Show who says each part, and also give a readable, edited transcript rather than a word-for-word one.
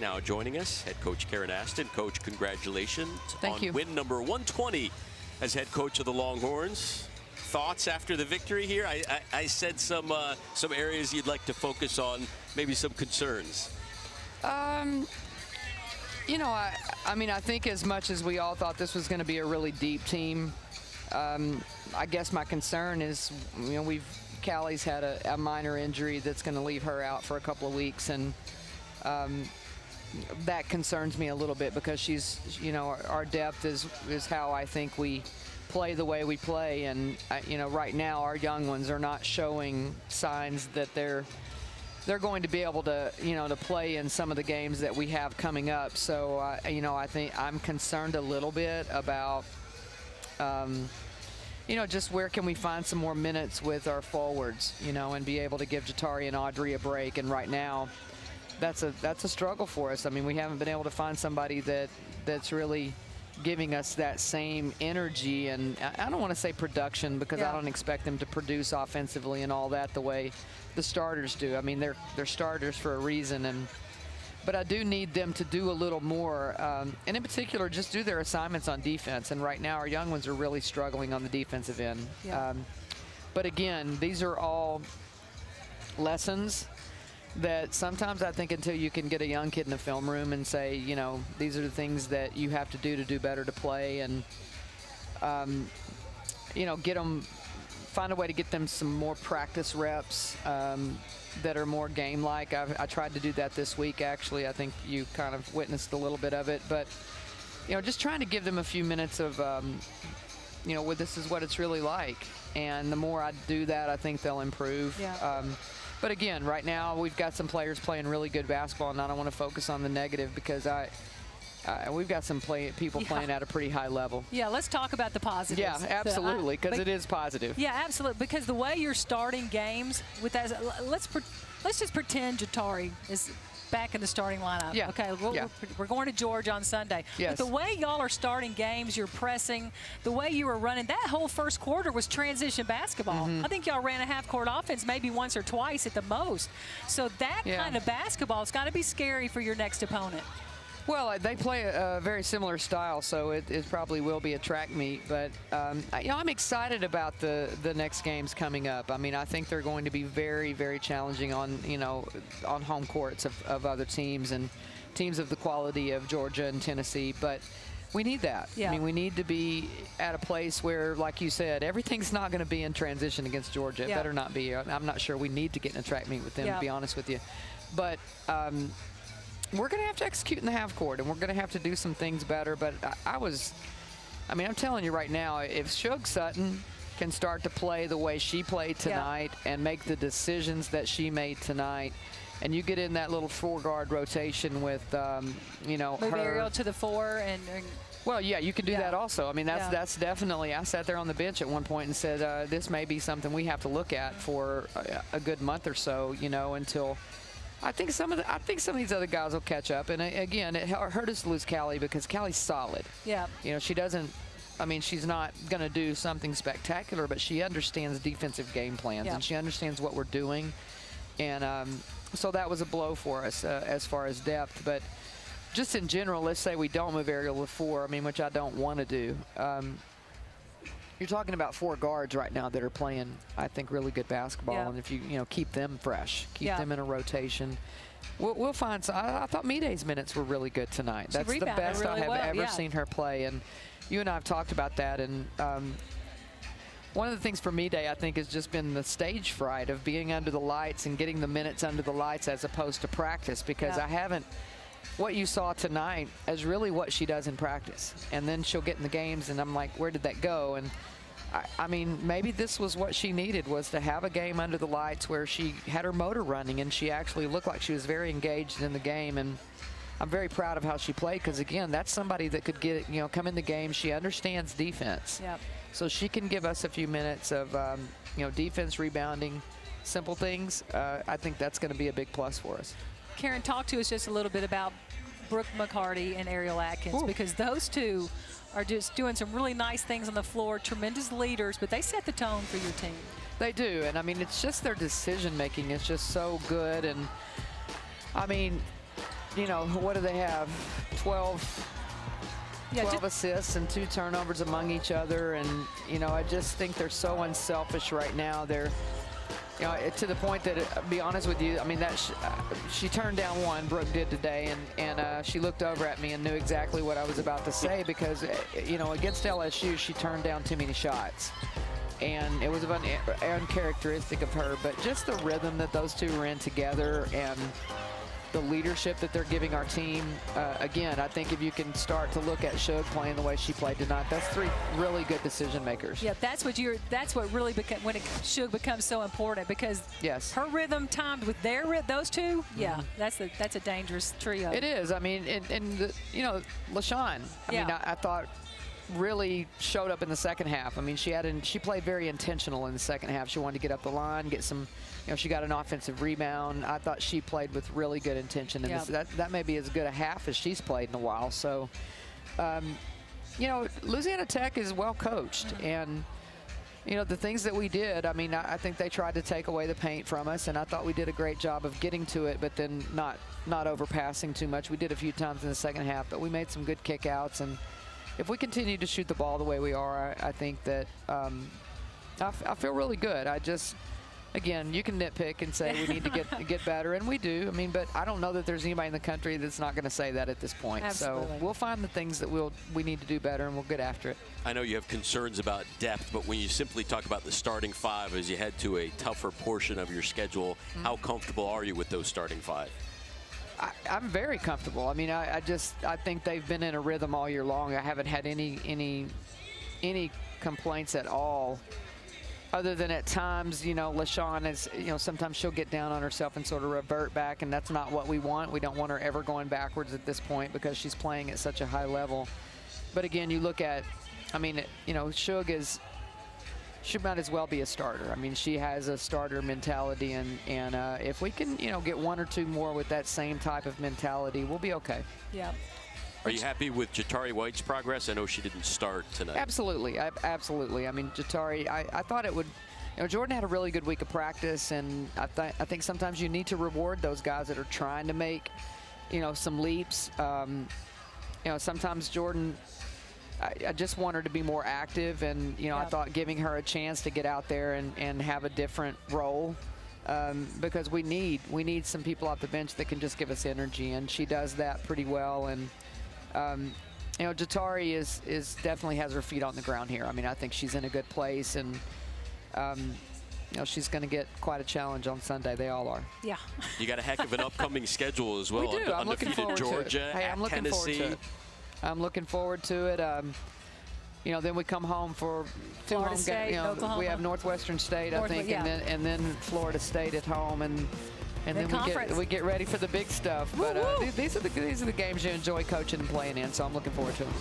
Speaker 1: Now joining us, head coach Karen Aston. Coach, congratulations
Speaker 2: Thank you.
Speaker 1: win number 120 as head coach of the Longhorns. Thoughts after the victory here? I said some areas you'd like to focus on, maybe some concerns.
Speaker 2: You know, I mean, I think as much as we all thought this was going to be a really deep team, I guess my concern is, you know, Callie's had a minor injury that's going to leave her out for a couple of weeks, and that concerns me a little bit because she's, you know, our depth is how I think we play the way we play, and you know, right now our young ones are not showing signs that they're going to be able to, you know, to play in some of the games that we have coming up. So, you know, I think I'm concerned a little bit about, you know, just where can we find some more minutes with our forwards, you know, and be able to give Jatari and Audrey a break. And right now, that's a struggle for us. I mean, we haven't been able to find somebody that's really giving us that same energy, and I don't want to say production because I don't expect them to produce offensively and all that the way the starters do. I mean, they're starters for a reason, but I do need them to do a little more, and in particular, just do their assignments on defense. And right now, our young ones are really struggling on the defensive end. But again, these are all lessons that sometimes I think until you can get a young kid in the film room and say, you know, these are the things that you have to do better to play, and, you know, find a way to get them some more practice reps that are more game-like. I tried to do that this week, actually. I think you kind of witnessed a little bit of it. But, you know, just trying to give them a few minutes of, you know, this is what it's really like. And the more I do that, I think they'll improve. But again, right now we've got some players playing really good basketball, and I don't want to focus on the negative because we've got some people playing at a pretty high level.
Speaker 3: Yeah, let's talk about the positives.
Speaker 2: Yeah, absolutely, because it is positive.
Speaker 3: Yeah, absolutely, because the way you're starting games with that, let's just pretend Jatari is back in the starting lineup.
Speaker 2: Yeah.
Speaker 3: Okay, we're going to Georgia on Sunday.
Speaker 2: Yes.
Speaker 3: But the way y'all are starting games, you're pressing, the way you were running, that whole first quarter was transition basketball. I think y'all ran a half-court offense maybe once or twice at the most. So that kind of basketball has got to be scary for your next opponent.
Speaker 2: Well, they play a very similar style, so it probably will be a track meet. But, you know, I'm excited about the next games coming up. I mean, I think they're going to be very, very challenging on, you know, on home courts of other teams and teams of the quality of Georgia and Tennessee. But we need that. I mean, we need to be at a place where, like you said, everything's not going to be in transition against Georgia. It better not be. I'm not sure we need to get in a track meet with them, to be honest with you. But we're going to have to execute in the half court, and we're going to have to do some things better. But I mean, I'm telling you right now, if Shug Sutton can start to play the way she played tonight and make the decisions that she made tonight, and you get in that little four-guard rotation with, you know,
Speaker 3: move Ariel to the four and
Speaker 2: well, yeah, you can do that also. I mean, that's definitely. I sat there on the bench at one point and said, this may be something we have to look at for a good month or so, you know, until. I think some of these other guys will catch up. And again, it hurt us to lose Callie because Callie's solid. Yeah. You know, she doesn't. I mean, she's not going to do something spectacular, but she understands defensive game plans and she understands what we're doing. And so that was a blow for us as far as depth. But just in general, let's say we don't move Ariel to four. I mean, which I don't want to do. You're talking about four guards right now that are playing, I think, really good basketball. And if you keep them fresh, keep them in a rotation, we'll find some. I thought Miday's minutes were really good tonight. That's the best I have ever seen her play. And you and I have talked about that. And one of the things for Miday, I think, has just been the stage fright of being under the lights and getting the minutes under the lights as opposed to practice, because I haven't. What you saw tonight is really what she does in practice. And then she'll get in the games, and I'm like, where did that go? And I mean, maybe this was what she needed, was to have a game under the lights where she had her motor running and she actually looked like she was very engaged in the game. And I'm very proud of how she played, because, again, that's somebody that could get, come in the game. She understands defense. So she can give us a few minutes of, defense, rebounding, simple things. I think that's going to be a big plus for us.
Speaker 3: Karen, talk to us just a little bit about Brooke McCarty and Ariel Atkins, because those two are just doing some really nice things on the floor, tremendous leaders, but they set the tone for your team.
Speaker 2: They do, and I mean, it's just their decision making is just so good. And I mean, you know, what do they have? 12 assists and 2 turnovers among each other. And, you know, I just think they're so unselfish right now. They're, you know, to the point that, to be honest with you, I mean, that she turned down one, Brooke did today, and she looked over at me and knew exactly what I was about to say because, you know, against LSU, she turned down too many shots. And it was uncharacteristic of her, but just the rhythm that those two are in together and the leadership that they're giving our team. Again, I think if you can start to look at Shug playing the way she played tonight, that's 3 really good decision makers.
Speaker 3: Yeah, that's what really when Shug becomes so important because her rhythm timed with those two. Yeah, that's a dangerous trio.
Speaker 2: It is. I mean, you know, LaShawn. I mean, I thought really showed up in the second half. I mean, she played very intentional in the second half. She wanted to get up the line, get some, you know, she got an offensive rebound. I thought she played with really good intention, and that may be as good a half as she's played in a while. So, you know, Louisiana Tech is well coached, and you know, the things that we did, I mean, I think they tried to take away the paint from us, and I thought we did a great job of getting to it, but then not overpassing too much. We did a few times in the second half, but we made some good kickouts, and if we continue to shoot the ball the way we are, I think that I feel really good. I just, again, you can nitpick and say we need to get better, and we do. I mean, but I don't know that there's anybody in the country that's not going to say that at this point.
Speaker 3: Absolutely.
Speaker 2: So we'll find the things that we need to do better, and we'll get after it.
Speaker 1: I know you have concerns about depth, but when you simply talk about the starting 5 as you head to a tougher portion of your schedule, how comfortable are you with those starting 5?
Speaker 2: I'm very comfortable. I mean, I think they've been in a rhythm all year long. I haven't had any complaints at all, other than at times, you know, LaShawn is, you know, sometimes she'll get down on herself and sort of revert back, and that's not what we want. We don't want her ever going backwards at this point because she's playing at such a high level. But again, you look at, I mean, you know, she might as well be a starter. I mean, she has a starter mentality, and if we can, you know, get 1 or 2 more with that same type of mentality, we'll be okay.
Speaker 3: Yeah.
Speaker 1: Are you happy with Jatari White's progress? I know she didn't start tonight.
Speaker 2: Absolutely. Absolutely. I mean, Jatari, I thought it would, you know, Jordan had a really good week of practice, and I think sometimes you need to reward those guys that are trying to make, you know, some leaps. You know, sometimes Jordan, I just want her to be more active, and, you know, I thought giving her a chance to get out there and have a different role, because we need some people off the bench that can just give us energy, and she does that pretty well. And you know, Jatari is definitely has her feet on the ground here. I mean, I think she's in a good place, and you know, she's going to get quite a challenge on Sunday. They all are.
Speaker 3: Yeah.
Speaker 1: You got a heck of an upcoming schedule as well.
Speaker 2: We do. I'm looking forward
Speaker 1: Georgia,
Speaker 2: to it. Hey, I'm looking
Speaker 1: Tennessee.
Speaker 2: forward to it. I'm looking forward to it. You know, then we come home for 2
Speaker 3: Florida
Speaker 2: home
Speaker 3: State,
Speaker 2: games. You know,
Speaker 3: Oklahoma.
Speaker 2: we have Northwestern State, I think, and then Florida State at home, and then we get ready for the big stuff. But these are the games you enjoy coaching and playing in, so I'm looking forward to them.